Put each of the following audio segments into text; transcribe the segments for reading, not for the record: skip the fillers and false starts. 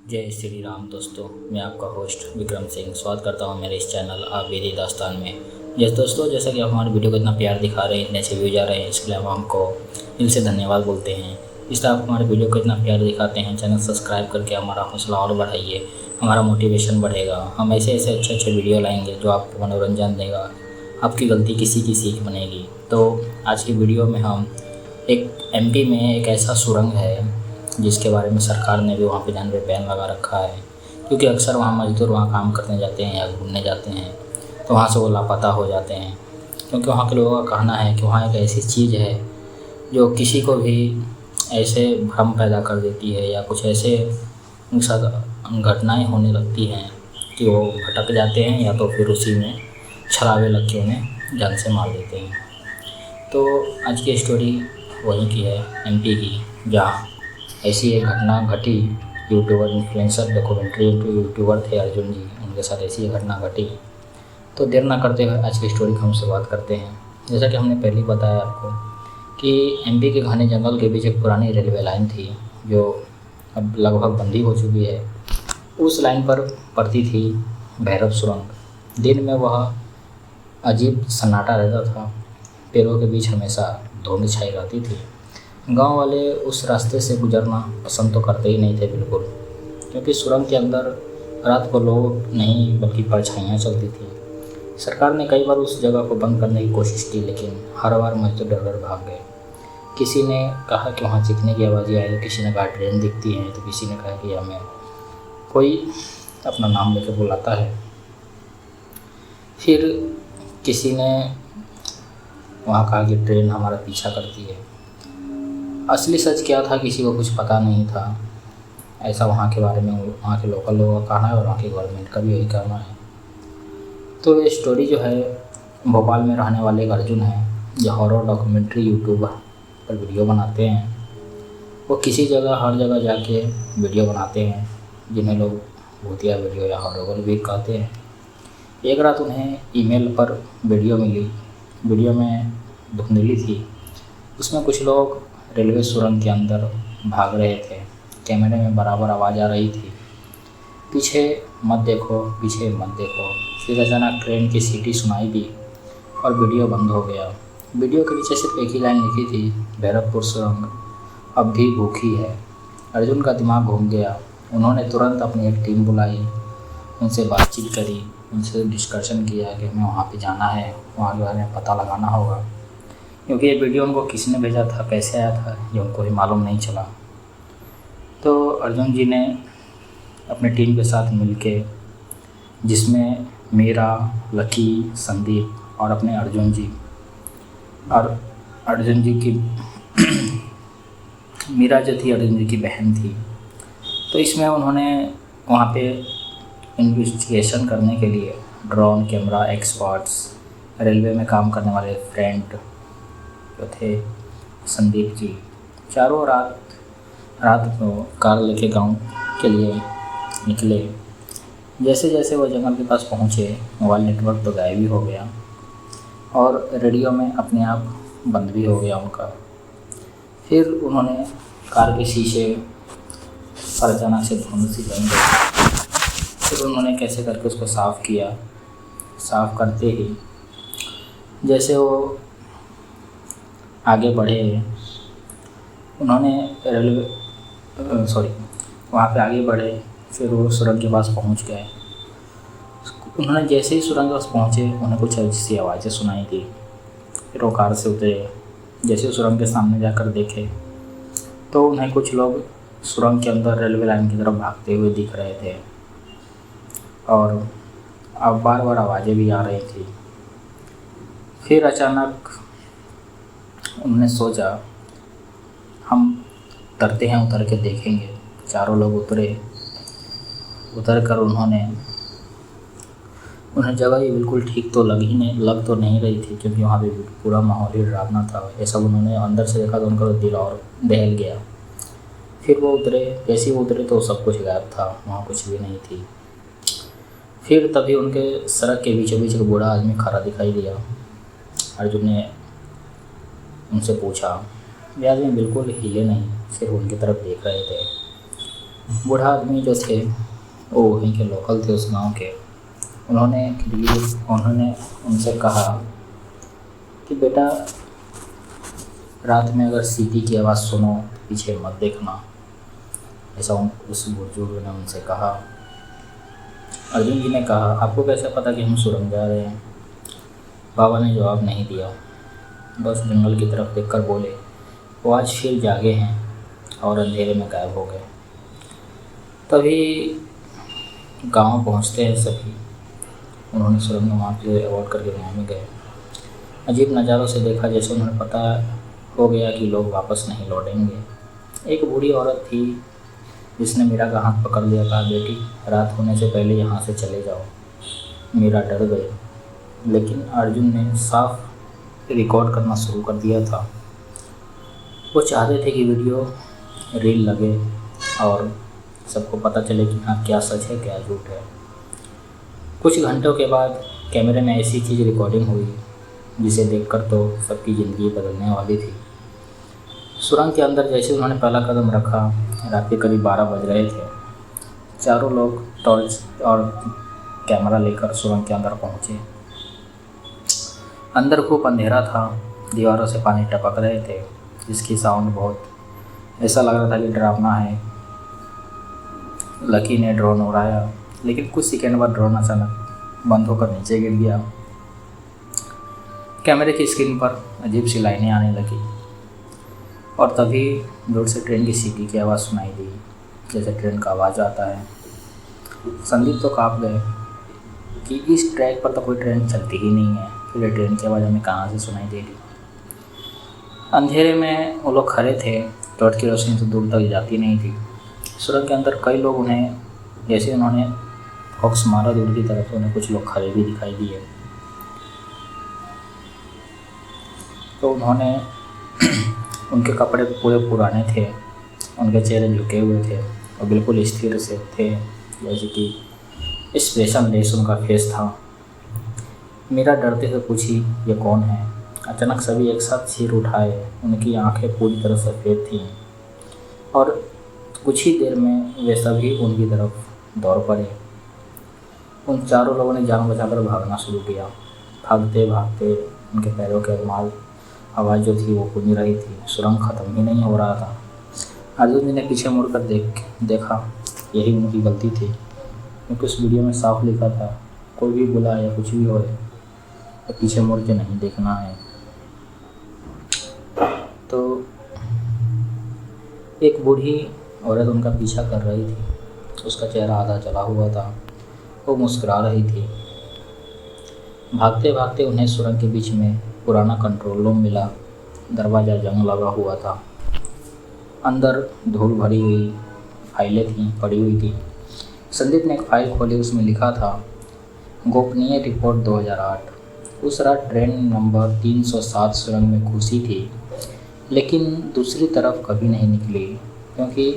जय श्री राम दोस्तों, मैं आपका होस्ट विक्रम सिंह स्वागत करता हूं मेरे इस चैनल आप बेदी दास्तान में। यस दोस्तों, जैसा कि आप हमारे वीडियो को इतना प्यार दिखा रहे हैं, इतने से व्यूज आ रहे हैं, इसके लिए हम आपको दिल से धन्यवाद बोलते हैं। इसलिए आप हमारे वीडियो को इतना प्यार दिखाते हैं, चैनल सब्सक्राइब करके हमारा हौसला और बढ़ाइए, हमारा मोटिवेशन बढ़ेगा। हम ऐसे ऐसे अच्छे अच्छे वीडियो लाएँगे जो आपको मनोरंजन देगा, आपकी गलती किसी की सीख बनेगी। तो आज की वीडियो में हम एक MP में एक ऐसा सुरंग है जिसके बारे में सरकार ने भी वहाँ पे जाने पे बैन लगा रखा है, क्योंकि अक्सर वहाँ मज़दूर वहाँ काम करने जाते हैं या घूमने जाते हैं तो वहाँ से वो लापता हो जाते हैं। क्योंकि वहाँ के लोगों का कहना है कि वहाँ एक ऐसी चीज़ है जो किसी को भी ऐसे भ्रम पैदा कर देती है या कुछ ऐसे उनके साथ घटनाएँ होने लगती हैं कि वो भटक जाते हैं या तो फिर उसी में छलावे लग के उन्हें जान से मार देते हैं। तो आज की स्टोरी वहीं की है, MP की, जहाँ ऐसी एक घटना घटी। यूट्यूबर इन्फ्लुएंसर डॉक्यूमेंट्री यूट्यूबर थे अर्जुन जी, उनके साथ ऐसी एक घटना घटी। तो देर ना करते हुए आज की स्टोरी की हम शुरुआत करते हैं। जैसा कि हमने पहले ही बताया आपको कि MP के घने जंगल के बीच एक पुरानी रेलवे लाइन थी जो अब लगभग बंदी हो चुकी है। उस लाइन पर पड़ती थी भैरव सुरंग। दिन में वह अजीब सन्नाटा रहता था, पेड़ों के बीच हमेशा धुंध छाई रहती थी। गांव वाले उस रास्ते से गुजरना पसंद तो करते ही नहीं थे बिल्कुल, क्योंकि सुरंग के अंदर रात को लोग नहीं बल्कि परछाइयाँ चलती थी। सरकार ने कई बार उस जगह को बंद करने की कोशिश की, लेकिन हर बार मजदूर डर डर भाग गए। किसी ने कहा कि वहाँ चीखने की आवाज़ें आई, किसी ने कहा ट्रेन दिखती है, तो किसी ने कहा कि हमें कोई अपना नाम लेकर बुलाता है। फिर किसी ने वहाँ कहा कि ट्रेन हमारा पीछा करती है। असली सच क्या था किसी को कुछ पता नहीं था। ऐसा वहाँ के बारे में वहाँ के लोकल लोगों का कहना है और वहाँ की गवर्नमेंट का भी यही कहना है। तो ये स्टोरी जो है, भोपाल में रहने वाले एक अर्जुन है जो हॉरर डॉक्यूमेंट्री यूट्यूबर पर वीडियो बनाते हैं। वो किसी जगह हर जगह जाके वीडियो बनाते हैं जिन्हें लोग भूतिया वीडियो या हॉरर भी कहते हैं। एक रात उन्हें ईमेल पर वीडियो मिली। वीडियो में धुंधली थी, उसमें कुछ लोग रेलवे सुरंग के अंदर भाग रहे थे। कैमरे में बराबर आवाज़ आ रही थी, पीछे मत देखो, पीछे मत देखो। फिर अचानक ट्रेन की सीटी सुनाई दी और वीडियो बंद हो गया। वीडियो के नीचे सिर्फ एक ही लाइन लिखी थी, भैरवपुर सुरंग अब भी भूखी है। अर्जुन का दिमाग घूम गया। उन्होंने तुरंत अपनी एक टीम बुलाई, उनसे बातचीत करी, उनसे डिस्कशन किया कि हमें वहाँ पे जाना है, वहाँ के बारे में पता लगाना होगा, क्योंकि ये वीडियो उनको किसने भेजा था, कैसे आया था, ये उनको भी मालूम नहीं चला। तो अर्जुन जी ने अपनी टीम के साथ मिलके, जिसमें मीरा, लकी, संदीप और अपने अर्जुन जी, और अर्जुन जी की मीरा जो थी अर्जुन जी की बहन थी। तो इसमें उन्होंने वहाँ पे इन्वेस्टिगेशन करने के लिए ड्रोन कैमरा एक्सपर्ट्स, रेलवे में काम करने वाले फ्रेंड जो थे संदीप जी, चारों रात को कार लेके गांव के लिए निकले। जैसे जैसे वो जंगल के पास पहुँचे, मोबाइल नेटवर्क तो गायब ही हो गया और रेडियो में अपने आप बंद भी हो गया उनका। फिर उन्होंने कार के शीशे पर अचानक से धुंध सी बन गई। फिर उन्होंने कैसे करके उसको साफ़ किया। साफ़ करते ही जैसे वो आगे बढ़े, उन्होंने वहाँ पे आगे बढ़े। फिर वो सुरंग के पास पहुँच गए। उन्होंने जैसे ही सुरंग के पास पहुँचे, उन्हें कुछ ऐसी आवाज़ें सुनाई दी। फिर वो कार से उतरे। जैसे सुरंग के सामने जाकर देखे तो उन्हें कुछ लोग सुरंग के अंदर रेलवे लाइन की तरफ भागते हुए दिख रहे थे और अब बार बार आवाज़ें भी आ रही थी। फिर अचानक उन्होंने सोचा हम उतरते हैं, उतर के देखेंगे। चारों लोग उतर कर उन्हें जगह ये बिल्कुल ठीक तो लग तो नहीं रही थी, क्योंकि वहाँ पे पूरा माहौल ही डरावना था। ये सब उन्होंने अंदर से देखा तो उनका दिल और दहल गया। फिर वो उतरे। जैसे ही उतरे तो सब कुछ गायब था, वहाँ कुछ भी नहीं थी। फिर तभी उनके सड़क के बीचों बीच एक बूढ़ा आदमी खड़ा दिखाई दिया। अर्जुन ने उनसे पूछा। वे आदमी बिल्कुल हिले नहीं, सिर्फ उनकी तरफ देख रहे थे। बूढ़ा आदमी जो थे वो वहीं के लोकल थे, उस गांव के। उन्होंने उनसे कहा कि बेटा, रात में अगर सीटी की आवाज़ सुनो तो पीछे मत देखना। ऐसा उस बुजुर्ग ने उनसे कहा। अर्जुन जी ने कहा, आपको कैसे पता कि हम सुरंग जा रहे हैं? बाबा ने जवाब नहीं दिया, बस जंगल की तरफ देखकर बोले, वो आज फिर जागे हैं, और अंधेरे में गायब हो गए। तभी गांव पहुंचते हैं सभी। उन्होंने सुरंग वहाँ से अवॉइड करके गाँव में गए। अजीब नज़ारों से देखा, जैसे उन्हें पता हो गया कि लोग वापस नहीं लौटेंगे। एक बूढ़ी औरत थी जिसने मीरा का हाथ पकड़ लिया, कहा, बेटी, रात होने से पहले यहाँ से चले जाओ। मीरा डर गई, लेकिन अर्जुन ने साफ रिकॉर्ड करना शुरू कर दिया था। वो चाहते थे कि वीडियो रील लगे और सबको पता चले कि हाँ, क्या सच है क्या झूठ है। कुछ घंटों के बाद कैमरे में ऐसी चीज़ रिकॉर्डिंग हुई जिसे देखकर तो सबकी ज़िंदगी बदलने वाली थी। सुरंग के अंदर जैसे उन्होंने पहला कदम रखा, रात के करीब 12 बज रहे थे। चारों लोग टॉर्च और कैमरा लेकर सुरंग के अंदर पहुँचे। अंदर खूब अंधेरा था, दीवारों से पानी टपक रहे थे, जिसकी साउंड बहुत ऐसा लग रहा था कि डरावना है। लकी ने ड्रोन उड़ाया, लेकिन कुछ सेकंड बाद ड्रोन अचानक बंद होकर नीचे गिर गया। कैमरे की स्क्रीन पर अजीब सी लाइनें आने लगी, और तभी दूर से ट्रेन की सीटी की आवाज़ सुनाई दी, जैसे ट्रेन का आवाज़ आता है। संदीप तो काँप गए कि इस ट्रैक पर तो कोई ट्रेन चलती ही नहीं है, फिर ट्रेन की आवाज़ हमें कहाँ से सुनाई दे रही। अंधेरे में वो लोग खड़े थे, टॉर्च की रोशनी तो दूर तक जाती नहीं थी। सुरंग के अंदर कई लोग, उन्हें जैसे उन्होंने फॉक्स मारा दूर की तरफ, उन्हें कुछ लोग खड़े भी दिखाई दिए। तो उन्होंने उनके कपड़े पूरे पुराने थे, उनके चेहरे झुके हुए थे और बिल्कुल स्थिर से थे, जैसे कि एक्सप्रेशन लेस उनका फेस था। मीरा डरते हुए पूछी, ये कौन है? अचानक सभी एक साथ सिर उठाए। उनकी आंखें पूरी तरह सफ़ेद थीं और कुछ ही देर में वे सभी उनकी तरफ दौड़ पड़े। उन चारों लोगों ने जान बचाकर भागना शुरू किया। भागते भागते उनके पैरों के रुमाल आवाज़ जो थी वो गूंज रही थी। सुरंग ख़त्म ही नहीं हो रहा था। अर्जुन जी ने पीछे मुड़कर देखा। यही उनकी गलती थी, क्योंकि उस वीडियो में साफ लिखा था, कोई भी बुला या कुछ भी हो तो पीछे मुड़ के नहीं देखना है। तो एक बूढ़ी औरत उनका पीछा कर रही थी। उसका चेहरा आधा जला हुआ था, वो मुस्कुरा रही थी। भागते भागते उन्हें सुरंग के बीच में पुराना कंट्रोल रूम मिला। दरवाज़ा जंग लगा हुआ था, अंदर धूल भरी हुई फाइलें थीं, पड़ी हुई थी। संदीप ने एक फ़ाइल खोली, उसमें लिखा था, गोपनीय रिपोर्ट 2008। उस रात ट्रेन नंबर 307 सुरंग में घुसी थी, लेकिन दूसरी तरफ कभी नहीं निकली, क्योंकि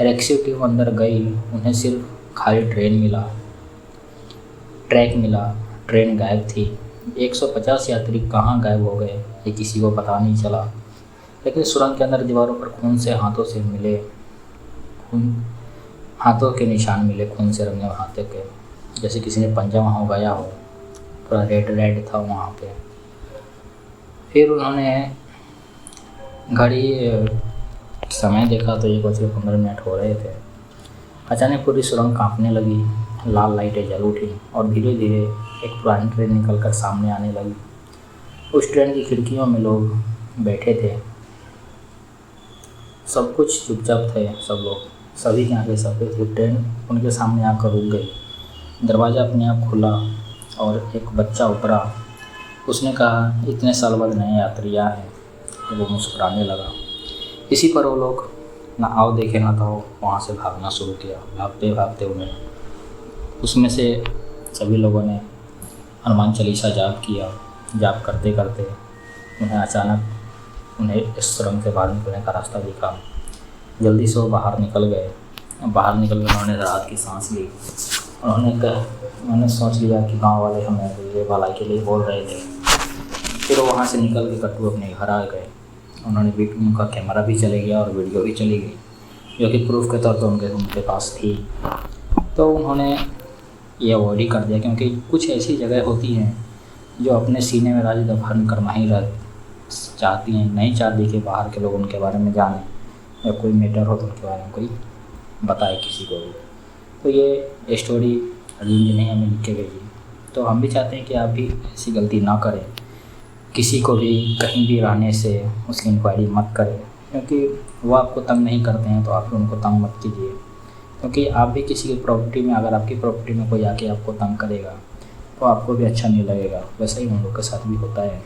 एग्जीक्यूटिव अंदर गई, उन्हें सिर्फ खाली ट्रैक मिला। ट्रेन गायब थी। 150 यात्री कहाँ गायब हो गए ये किसी को पता नहीं चला, लेकिन सुरंग के अंदर दीवारों पर हाथों के निशान मिले, खून से रंगे हाथों के, जैसे किसी ने पंजा वहाँ उगाया हो। पूरा रेड था वहाँ पे। फिर उन्होंने घड़ी समय देखा तो 1:15 हो रहे थे। अचानक पूरी सुरंग कांपने लगी, लाल लाइटें जल उठी और धीरे धीरे एक पुरानी ट्रेन निकलकर सामने आने लगी। उस ट्रेन की खिड़कियों में लोग बैठे थे, सब कुछ चुपचाप थे। सभी की आंखें सफ़ेद थी। ट्रेन उनके सामने आकर रुक गई। दरवाज़ा अपने आप खुला और एक बच्चा उतरा। उसने कहा, इतने साल बाद नए यात्री आए हैं। तो वो मुस्कुराने लगा। इसी पर वो लोग ना आओ देखे ना तो वहाँ से भागना शुरू किया। भागते भागते उन्हें उसमें से सभी लोगों ने हनुमान चालीसा जाप किया। जाप करते करते उन्हें इस सुरंग से बाहर निकलने का रास्ता दिखा। जल्दी से वो बाहर निकल गए। बाहर निकल कर उन्होंने राहत की सांस ली। उन्होंने सोच लिया कि गांव वाले हमें ये भलाई के लिए बोल रहे थे। फिर वो वहाँ से निकल के कट्टू अपने घर आ गए। उन्होंने उनका कैमरा भी चले गया और वीडियो भी चली गई। जो कि प्रूफ के तौर पर उनके पास थी। तो उन्होंने ये अवॉइड ही कर दिया, क्योंकि कुछ ऐसी जगह होती हैं जो अपने सीने में राज दफन करना ही चाहती हैं, नहीं चाहती कि बाहर के लोग उनके बारे में जानें या कोई मैटर हो तो उनके बारे में कोई बताए किसी को भी। तो ये स्टोरी अर्जुन जी ने हमें लिख के भेजी। तो हम भी चाहते हैं कि आप भी ऐसी गलती ना करें, किसी को भी कहीं भी रहने से उसकी इंक्वायरी मत करें, क्योंकि वो आपको तंग नहीं करते हैं तो आप भी उनको तंग मत कीजिए। क्योंकि आप भी किसी की प्रॉपर्टी में, अगर आपकी प्रॉपर्टी में कोई आके आपको तंग करेगा तो आपको भी अच्छा नहीं लगेगा, वैसा ही उन लोग के साथ भी होता है।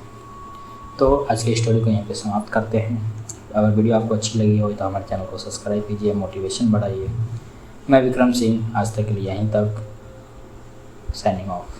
तो आज की स्टोरी को यहाँ पे समाप्त करते हैं। अगर वीडियो आपको अच्छी लगी हो तो हमारे चैनल को सब्सक्राइब कीजिए, मोटिवेशन बढ़ाइए। मैं विक्रम सिंह आज तक के लिए यहीं तक, साइनिंग ऑफ।